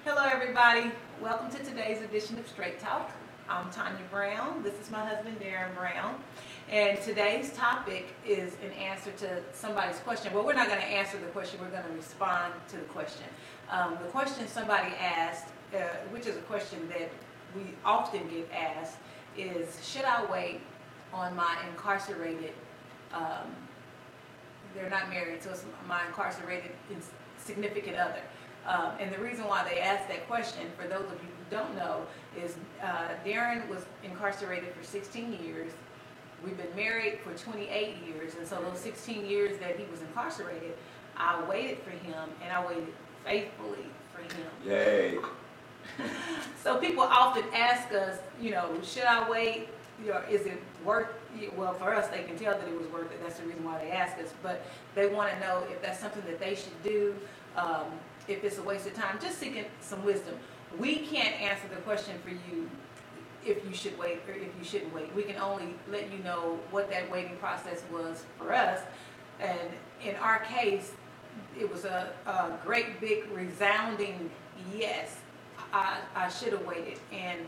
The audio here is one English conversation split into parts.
Hello everybody, welcome to today's edition of Straight Talk. I'm Tonya Brown, this is my husband Darren Brown, and today's topic is an answer to somebody's question. Well, we're not going to answer the question, we're going to respond to the question. The question somebody asked, which is a question that we often get asked, is should I wait on my incarcerated, they're not married, so it's my incarcerated significant other. And the reason why they asked that question, for those of you who don't know, is Darren was incarcerated for 16 years. We've been married for 28 years, and so those 16 years that he was incarcerated, I waited for him, and I waited faithfully for him. Yay! So people often ask us, should I wait? Is it worth it? Well, for us, they can tell that it was worth it. That's the reason why they ask us. But they want to know if that's something that they should do. If it's a waste of time, just seeking some wisdom. We can't answer the question for you if you should wait or if you shouldn't wait. We can only let you know what that waiting process was for us. And in our case, it was a great, big, resounding yes. I should have waited. And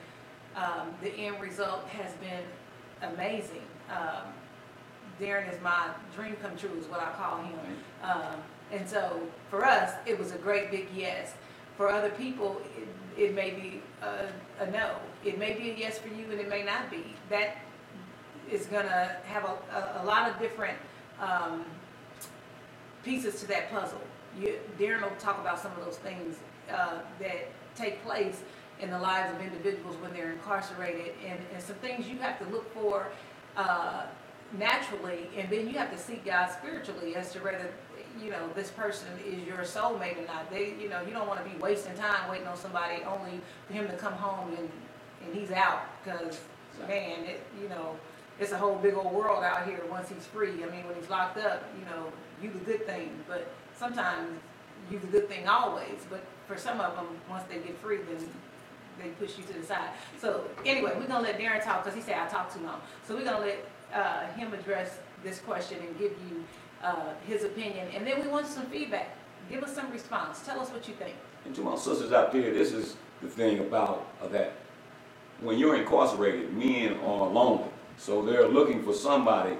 the end result has been amazing. Darren is my dream come true is what I call him. And so for us, it was a great big yes. For other people, it may be a no. It may be a yes for you, and it may not be. That is going to have a lot of different pieces to that puzzle. Darren will talk about some of those things that take place in the lives of individuals when they're incarcerated, and some things you have to look for naturally, and then you have to seek God spiritually as to whether this person is your soulmate or not. You don't want to be wasting time waiting on somebody only for him to come home and he's out, because man, it's a whole big old world out here once he's free. I mean, when he's locked up, you the good thing, but sometimes you the good thing always. But for some of them, once they get free, then they push you to the side. So anyway, we're gonna let Darren talk because he said I talk too long. So we're gonna let him address this question and give you his opinion, and then we want some feedback. Give us some response. Tell us what you think. And to my sisters out there, this is the thing about that. When you're incarcerated, men are lonely. So they're looking for somebody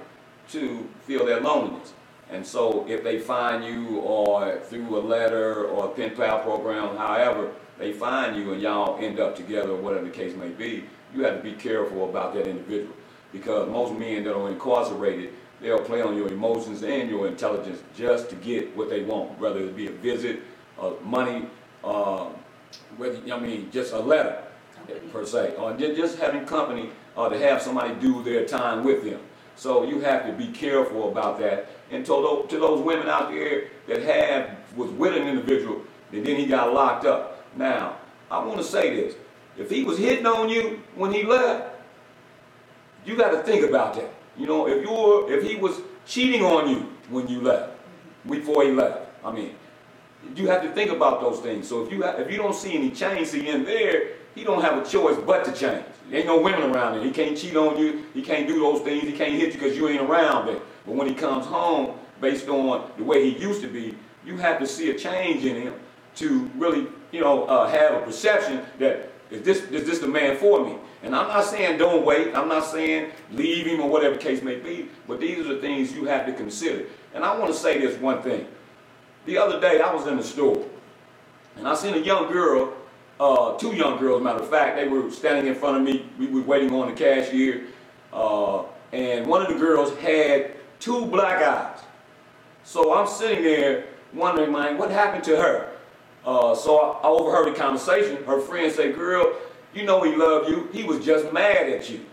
to feel their loneliness. And so if they find you, or through a letter or a pen pal program, however they find you and y'all end up together, whatever the case may be, you have to be careful about that individual. Because most men that are incarcerated, they'll play on your emotions and your intelligence just to get what they want, whether it be a visit, money, just a letter per se, or just having company, or to have somebody do their time with them. So you have to be careful about that. And to those women out there that was with an individual and then he got locked up. Now, I want to say this: if he was hitting on you when he left, you got to think about that. If he was cheating on you when you left, before he left, I mean, you have to think about those things. So if you don't see any change in there, he don't have a choice but to change. There ain't no women around there. He can't cheat on you. He can't do those things. He can't hit you because you ain't around there. But when he comes home, based on the way he used to be, you have to see a change in him to really, have a perception that is this the man for me? And I'm not saying don't wait. I'm not saying leave him or whatever the case may be. But these are the things you have to consider. And I want to say this one thing. The other day I was in the store, and I seen a young girl, two young girls, matter of fact. They were standing in front of me. We were waiting on the cashier. And one of the girls had two black eyes. So I'm sitting there wondering, man, what happened to her? So I overheard the conversation. Her friend said, girl, he loved you. He was just mad at you.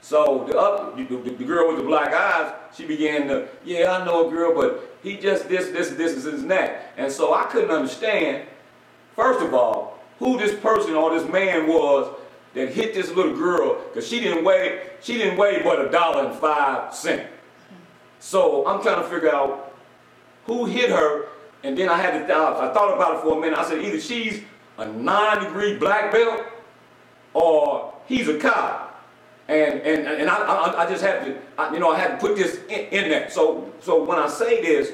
So the girl with the black eyes, she began to, yeah, I know a girl, but he just this and that. And so I couldn't understand, first of all, who this person or this man was that hit this little girl, because she didn't weigh but $1.05. So I'm trying to figure out who hit her. And then I thought about it for a minute. I said, either she's a 9-degree black belt or he's a cop. And I just had to, I had to put this in there. So when I say this,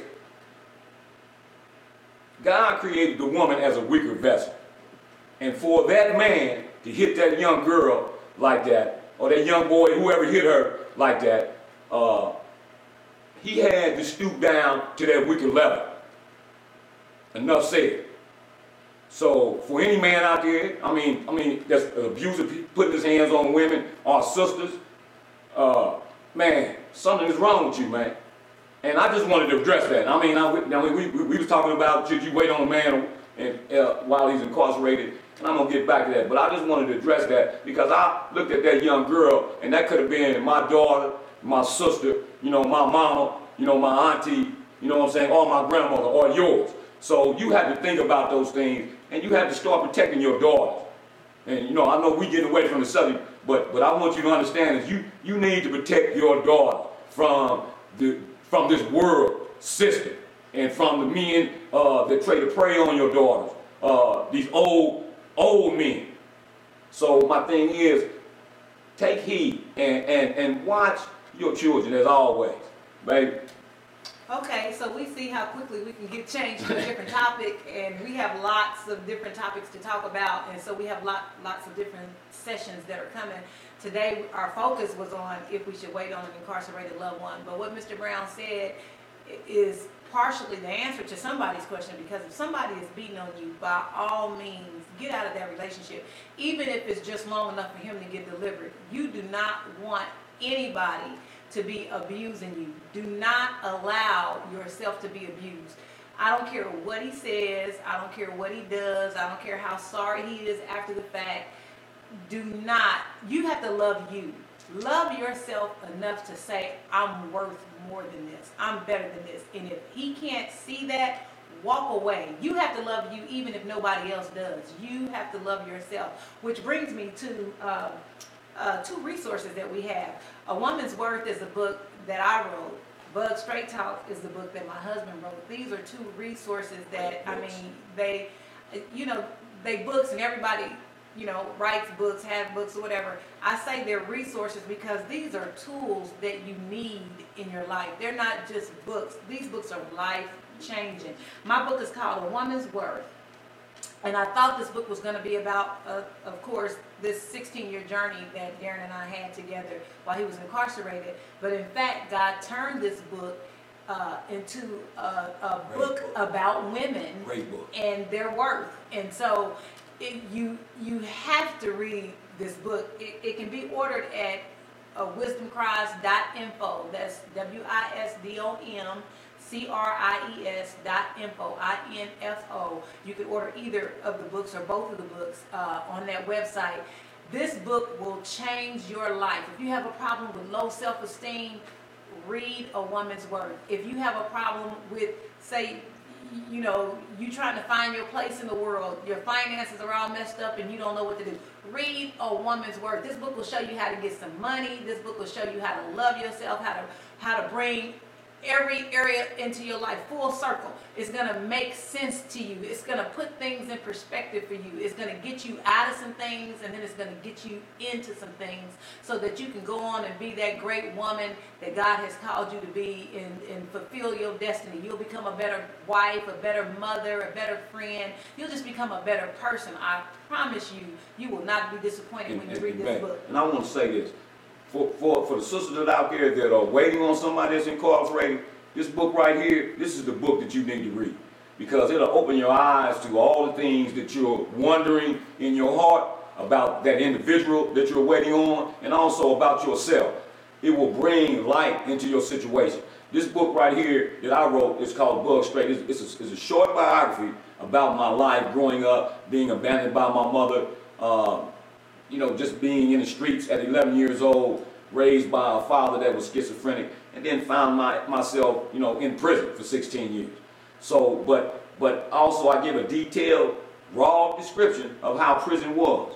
God created the woman as a weaker vessel. And for that man to hit that young girl like that, or that young boy, whoever hit her like that, he had to stoop down to that wicked level. Enough said. So for any man out there, I mean, that's abusive, putting his hands on women, our sisters, man, something is wrong with you, man. And I just wanted to address that. I mean, we was talking about should you wait on a man and, while he's incarcerated, and I'm gonna get back to that. But I just wanted to address that because I looked at that young girl, and that could have been my daughter, my sister, you know, my mama, you know, my auntie, you know what I'm saying, or my grandmother, or yours. So you have to think about those things, and you have to start protecting your daughters. And you know, I know we getting away from the subject, but I want you to understand is you need to protect your daughter from this world system and from the men that try to prey on your daughters, these old men. So my thing is, take heed and watch your children as always, baby. Okay, so we see how quickly we can get changed to a different topic, and we have lots of different topics to talk about, and so we have lots of different sessions that are coming. Today, our focus was on if we should wait on an incarcerated loved one, but what Mr. Brown said is partially the answer to somebody's question, because if somebody is beating on you, by all means, get out of that relationship, even if it's just long enough for him to get delivered. You do not want anybody to be abusing you. Do not allow yourself to be abused. I don't care what he says. I don't care what he does. I don't care how sorry he is after the fact. Do not. You have to love you. Love yourself enough to say, I'm worth more than this. I'm better than this. And if he can't see that, walk away. You have to love you even if nobody else does. You have to love yourself. Which brings me to two resources that we have. A Woman's Worth is a book that I wrote. Straighttalk is the book that my husband wrote. These are two resources that, I mean, they books, and everybody, you know, writes books, have books, or whatever. I say they're resources because these are tools that you need in your life. They're not just books. These books are life-changing. My book is called A Woman's Worth. And I thought this book was going to be about, of course, this 16-year journey that Darren and I had together while he was incarcerated. But in fact, God turned this book into a book about women and their worth. And so you have to read this book. It can be ordered at wisdomcries.info. That's WISDOM. CRIES.info, INFO. You can order either of the books or both of the books on that website. This book will change your life. If you have a problem with low self-esteem, read A Woman's Worth. If you have a problem with, say, you know, you trying to find your place in the world, your finances are all messed up and you don't know what to do, read A Woman's Worth. This book will show you how to get some money. This book will show you how to love yourself, how to bring every area into your life full circle. It's going to make sense to you. It's going to put things in perspective for you. It's going to get you out of some things, and then it's going to get you into some things so that you can go on and be that great woman that God has called you to be and fulfill your destiny. You'll become a better wife, a better mother, a better friend. You'll just become a better person. I promise you, you will not be disappointed when you read this book. And I want to say this. For the sisters that out there that are waiting on somebody that's incarcerated, this book right here, this is the book that you need to read. Because it'll open your eyes to all the things that you're wondering in your heart about that individual that you're waiting on, and also about yourself. It will bring light into your situation. This book right here that I wrote is called Bug Straight. It's a short biography about my life growing up, being abandoned by my mother, you know, just being in the streets at 11 years old, raised by a father that was schizophrenic, and then found myself, you know, in prison for 16 years. So, but also I give a detailed, raw description of how prison was.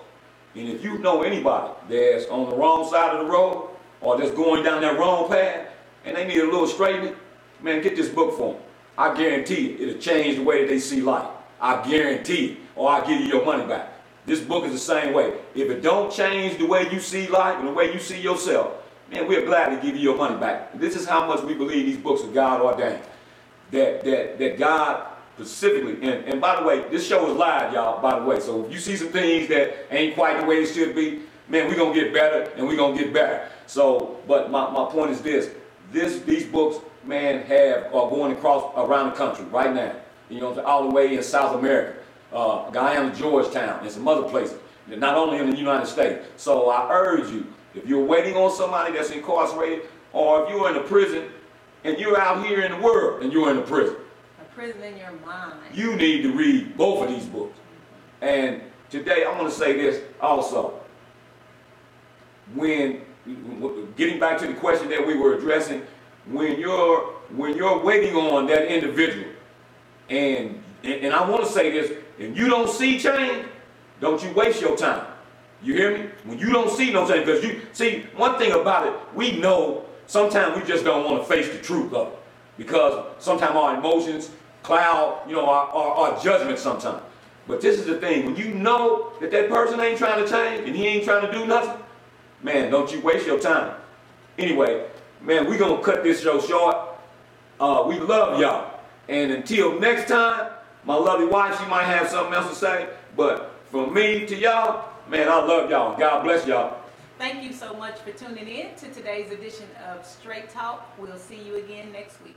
And if you know anybody that's on the wrong side of the road, or that's going down that wrong path, and they need a little straightening, man, get this book for them. I guarantee it, it'll change the way that they see life. I guarantee it, or I'll give you your money back. This book is the same way. If it don't change the way you see life and the way you see yourself, man, we're glad to give you your money back. This is how much we believe these books are God ordained. That God specifically, and by the way, this show is live, y'all, by the way, so if you see some things that ain't quite the way it should be, man, we're going to get better, and we're going to get better. So, but my point is this, these books, man, are going across around the country right now, you know, all the way in South America, Guyana, Georgetown, and some other places, not only in the United States. So I urge you, if you're waiting on somebody that's incarcerated, or if you're in a prison, and you're out here in the world, and you're in a prison, prison in your mind, you need to read both of these books. And today I want to say this also. When getting back to the question that we were addressing, when you're waiting on that individual, and I want to say this, and you don't see change, don't you waste your time. You hear me? When you don't see no change, because you see, one thing about it, we know sometimes we just don't want to face the truth of it, because sometimes our emotions cloud, you know, our judgment sometimes. But this is the thing, when you know that that person ain't trying to change and he ain't trying to do nothing, man, don't you waste your time. Anyway, man, we're going to cut this show short. We love y'all. And until next time, my lovely wife, she might have something else to say, but from me to y'all, man, I love y'all. God bless y'all. Thank you so much for tuning in to today's edition of Straight Talk. We'll see you again next week.